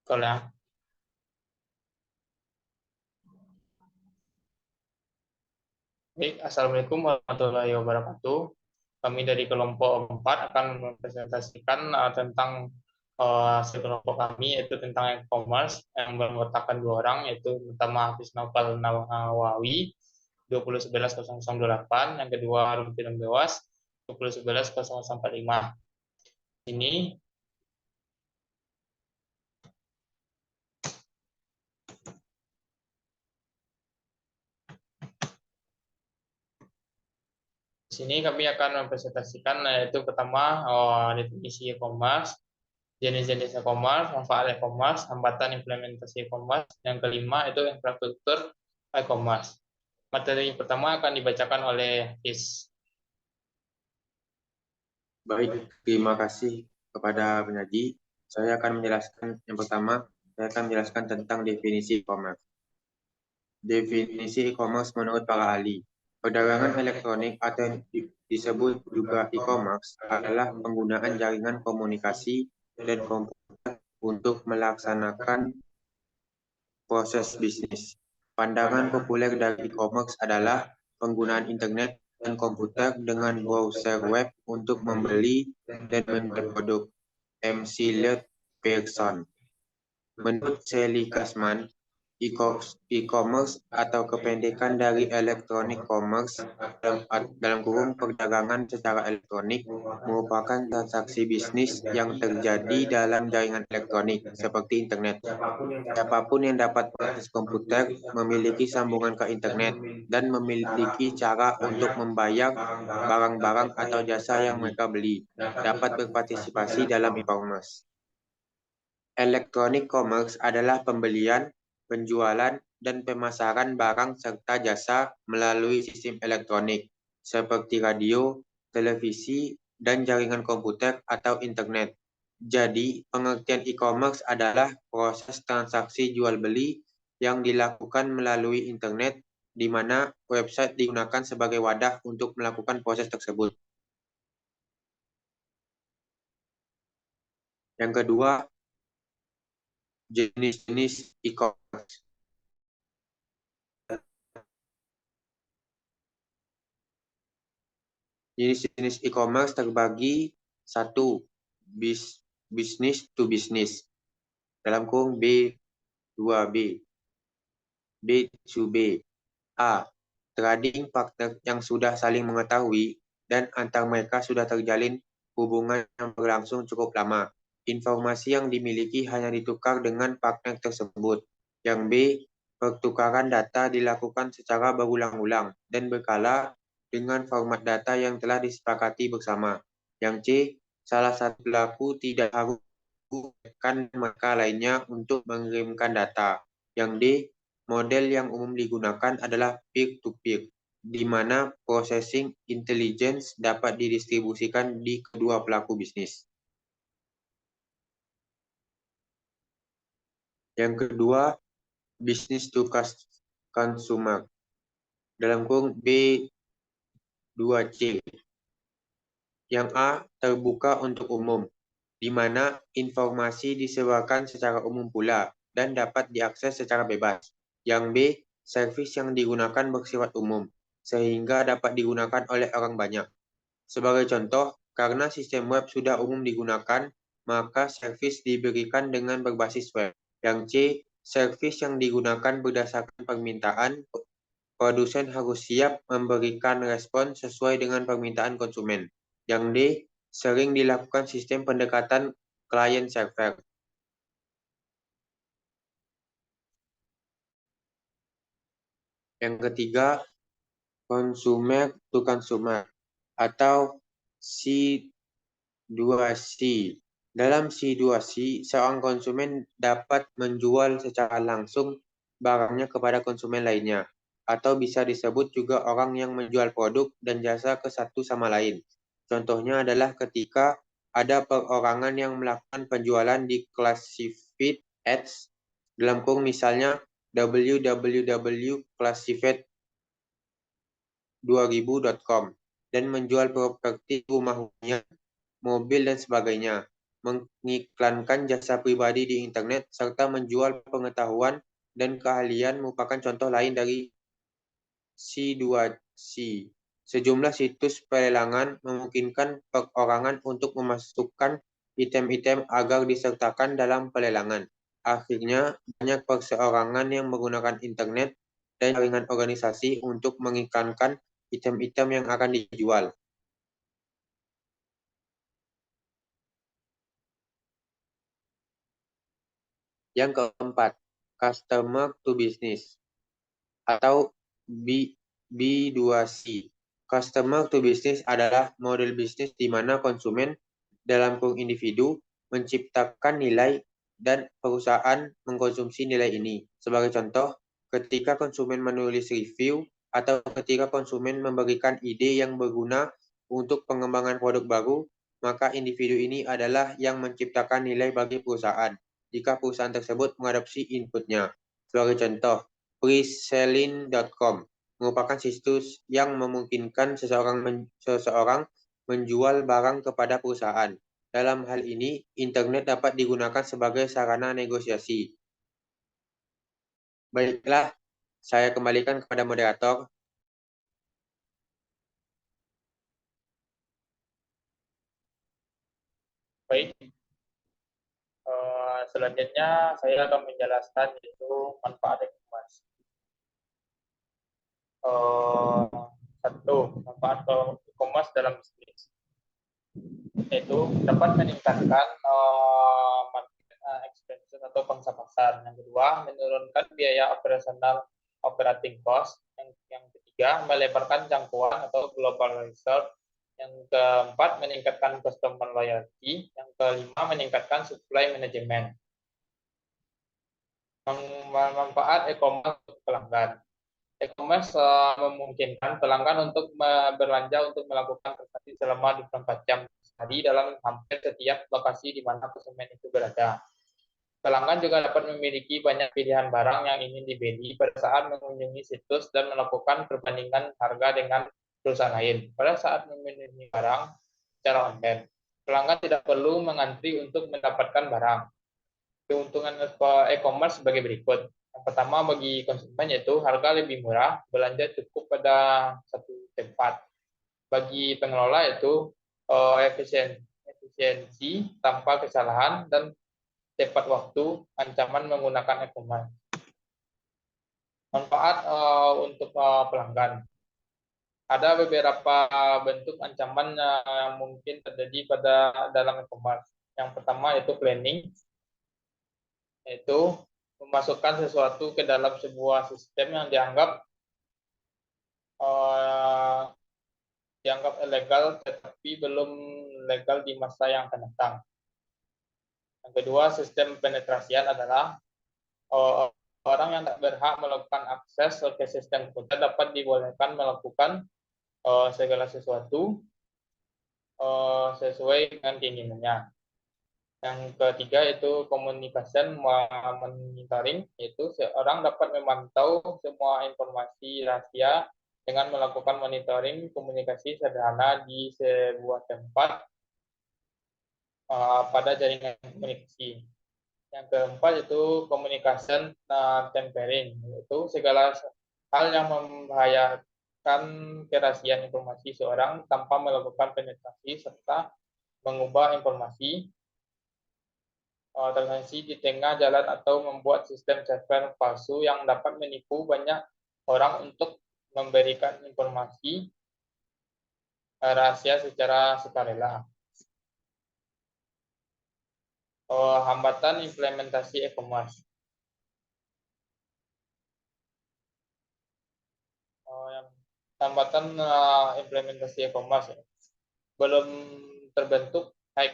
Betul ya. Baik, Assalamualaikum warahmatullahi wabarakatuh. Kami dari kelompok 4 akan mempresentasikan tentang hasil kelompok kami, yaitu tentang e-commerce yang beranggotakan 2 orang, yaitu pertama Hafiz Naufal Nawawi 2011-0028, yang kedua Rumpi Lembewas 2011-0045. Ini di sini kami akan mempresentasikan yaitu pertama definisi e-commerce, jenis-jenis e-commerce, manfaat e-commerce, hambatan implementasi e-commerce. Yang kelima itu infrastruktur e-commerce. Materi pertama akan dibacakan oleh Hafiz. Baik, terima kasih kepada penyaji. Saya akan menjelaskan yang pertama, saya akan menjelaskan tentang definisi e-commerce. Definisi e-commerce menurut para ahli. Perdagangan elektronik atau disebut juga e-commerce adalah penggunaan jaringan komunikasi dan komputer untuk melaksanakan proses bisnis. Pandangan populer dari e-commerce adalah penggunaan internet dan komputer dengan browser web untuk membeli dan menjual produk. MC Led Pearson. Menurut Sally Kasman, e-commerce atau kependekan dari electronic commerce dalam kurung perdagangan secara elektronik merupakan transaksi bisnis yang terjadi dalam jaringan elektronik seperti internet. Siapapun yang dapat mengakses komputer memiliki sambungan ke internet dan memiliki cara untuk membayar barang-barang atau jasa yang mereka beli, dapat berpartisipasi dalam e-commerce. Electronic commerce adalah pembelian, penjualan, dan pemasaran barang serta jasa melalui sistem elektronik, seperti radio, televisi, dan jaringan komputer atau internet. Jadi, pengertian e-commerce adalah proses transaksi jual-beli yang dilakukan melalui internet, di mana website digunakan sebagai wadah untuk melakukan proses tersebut. Yang kedua, jenis-jenis e-commerce. Jenis-jenis e-commerce terbagi 1. Business to business. Dalam kurung B, 2B. B to B. A. Trading partner yang sudah saling mengetahui dan antar mereka sudah terjalin hubungan yang berlangsung cukup lama. Informasi yang dimiliki hanya ditukar dengan partner tersebut. Yang B. Pertukaran data dilakukan secara berulang-ulang dan berkala dengan format data yang telah disepakati bersama. Yang C. Salah satu pelaku tidak harus mengirimkan mereka lainnya untuk mengirimkan data. Yang D. Model yang umum digunakan adalah peer-to-peer, di mana processing intelligence dapat didistribusikan di kedua pelaku bisnis. Yang kedua, business to consumer. Dalam kurung B2C. Yang A, terbuka untuk umum, di mana informasi disebarkan secara umum pula dan dapat diakses secara bebas. Yang B, servis yang digunakan bersifat umum, sehingga dapat digunakan oleh orang banyak. Sebagai contoh, karena sistem web sudah umum digunakan, maka servis diberikan dengan berbasis web. Yang C, servis yang digunakan berdasarkan permintaan, produsen harus siap memberikan respon sesuai dengan permintaan konsumen. Yang D, sering dilakukan sistem pendekatan client-server. Yang ketiga, consumer to consumer atau C2C. Dalam C2C, seorang konsumen dapat menjual secara langsung barangnya kepada konsumen lainnya, atau bisa disebut juga orang yang menjual produk dan jasa ke satu sama lain. Contohnya adalah ketika ada perorangan yang melakukan penjualan di classified ads, dalam kurung misalnya www.classified2000.com, dan menjual properti rumahnya, mobil, dan sebagainya. mengiklankan jasa pribadi di internet, serta menjual pengetahuan dan keahlian merupakan contoh lain dari C2C. Sejumlah situs pelelangan memungkinkan perorangan untuk memasukkan item-item agar disertakan dalam pelelangan. Akhirnya, banyak perseorangan yang menggunakan internet dan jaringan organisasi untuk mengiklankan item-item yang akan dijual. Yang keempat, customer to business atau B2C. Customer to business adalah model bisnis di mana konsumen dalam kurung individu menciptakan nilai dan perusahaan mengkonsumsi nilai ini. Sebagai contoh, ketika konsumen menulis review atau ketika konsumen memberikan ide yang berguna untuk pengembangan produk baru, maka individu ini adalah yang menciptakan nilai bagi perusahaan jika perusahaan tersebut mengadopsi inputnya. Sebagai contoh, preselling.com merupakan situs yang memungkinkan seseorang menjual barang kepada perusahaan. Dalam hal ini, internet dapat digunakan sebagai sarana negosiasi. Baiklah, saya kembalikan kepada moderator. Baik, selanjutnya saya akan menjelaskan yaitu manfaat e-commerce. Satu, manfaat e-commerce dalam bisnis yaitu dapat meningkatkan market expenses atau pangsa pasar. Yang kedua, menurunkan biaya operasional operating cost. Yang ketiga, melebarkan jangkauan atau global research. Yang keempat, meningkatkan customer loyalty. Yang kelima, meningkatkan supply management. Manfaat e-commerce untuk pelanggan. E-commerce memungkinkan pelanggan untuk berbelanja untuk melakukan transaksi selama 24 jam sehari dalam hampir setiap lokasi di mana konsumen itu berada. Pelanggan juga dapat memiliki banyak pilihan barang yang ingin dibeli pada saat mengunjungi situs dan melakukan perbandingan harga dengan perusahaan lain. Pada saat memilih barang secara online, pelanggan tidak perlu mengantri untuk mendapatkan barang. Keuntungan e-commerce sebagai berikut. Yang pertama, bagi konsumen yaitu harga lebih murah, belanja cukup pada satu tempat. Bagi pengelola itu efisiensi tanpa kesalahan dan tepat waktu, ancaman menggunakan e-commerce. Manfaat untuk pelanggan. Ada beberapa bentuk ancaman yang mungkin terjadi pada dalam e-commerce. Yang pertama yaitu planning, yaitu memasukkan sesuatu ke dalam sebuah sistem yang dianggap ilegal tetapi belum legal di masa yang akan datang. Yang kedua, sistem penetrasian adalah orang yang tak berhak melakukan akses ke sistem komputer dapat dibolehkan melakukan segala sesuatu sesuai dengan keinginannya. Yang ketiga itu communication monitoring, yaitu seorang dapat memantau semua informasi rahasia dengan melakukan monitoring komunikasi sederhana di sebuah tempat pada jaringan komunikasi. Yang keempat itu communication tampering, yaitu segala hal yang membahayakan kerahasiaan informasi seorang tanpa melakukan penetrasi serta mengubah informasi transaksi di tengah jalan atau membuat sistem server palsu yang dapat menipu banyak orang untuk memberikan informasi rahasia secara sukarela. Hambatan implementasi e-commerce. Hambatan implementasi e-commerce belum terbentuk high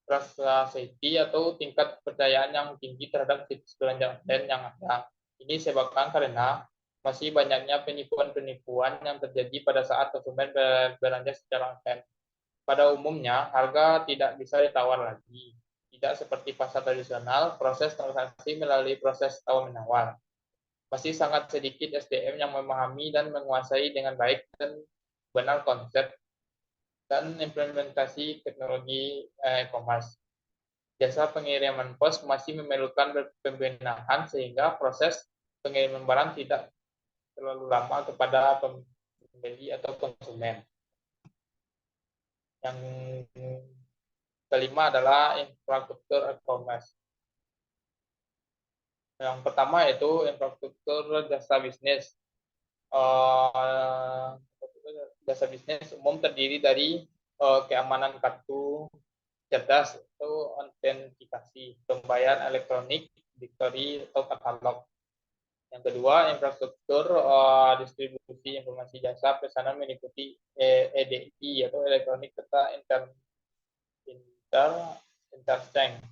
trust safety atau tingkat kepercayaan yang tinggi terhadap situs belanja online yang ada. Ini disebabkan karena masih banyaknya penipuan-penipuan yang terjadi pada saat konsumen belanja secara online. Pada umumnya, harga tidak bisa ditawar lagi. Tidak seperti pasar tradisional, proses transaksi melalui proses tawar-menawar. Masih sangat sedikit SDM yang memahami dan menguasai dengan baik dan benar konsep dan implementasi teknologi e-commerce. Jasa pengiriman pos masih memerlukan pembenahan sehingga proses pengiriman barang tidak terlalu lama kepada pembeli atau konsumen. Yang kelima adalah infrastruktur e-commerce. Yang pertama yaitu infrastruktur jasa bisnis. Jasa bisnis umum terdiri dari keamanan kartu cerdas atau autentikasi, pembayaran elektronik, dictory atau katalog. Yang kedua, infrastruktur distribusi informasi jasa pesanan meliputi EDI atau elektronik serta interchange,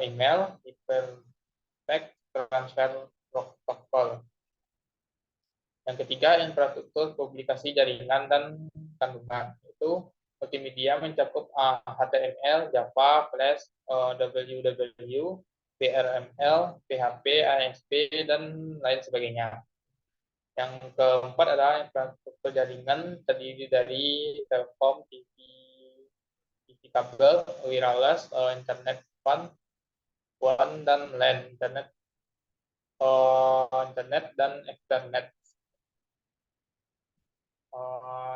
email, hypertext, transfer protokol. Yang ketiga, infrastruktur publikasi jaringan dan kandungan. Itu multimedia mencakup HTML, Java, Flash, WWW, BRML, PHP, ASP, dan lain sebagainya. Yang keempat adalah infrastruktur jaringan terdiri dari Telkom, TV kabel, wireless, internet WAN, dan LAN, internet dan Ethernet.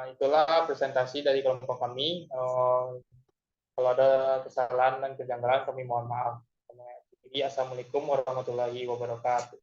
Itulah presentasi dari kelompok kami. Kalau ada kesalahan dan kejanggalan kami mohon maaf. Jadi, assalamualaikum warahmatullahi wabarakatuh.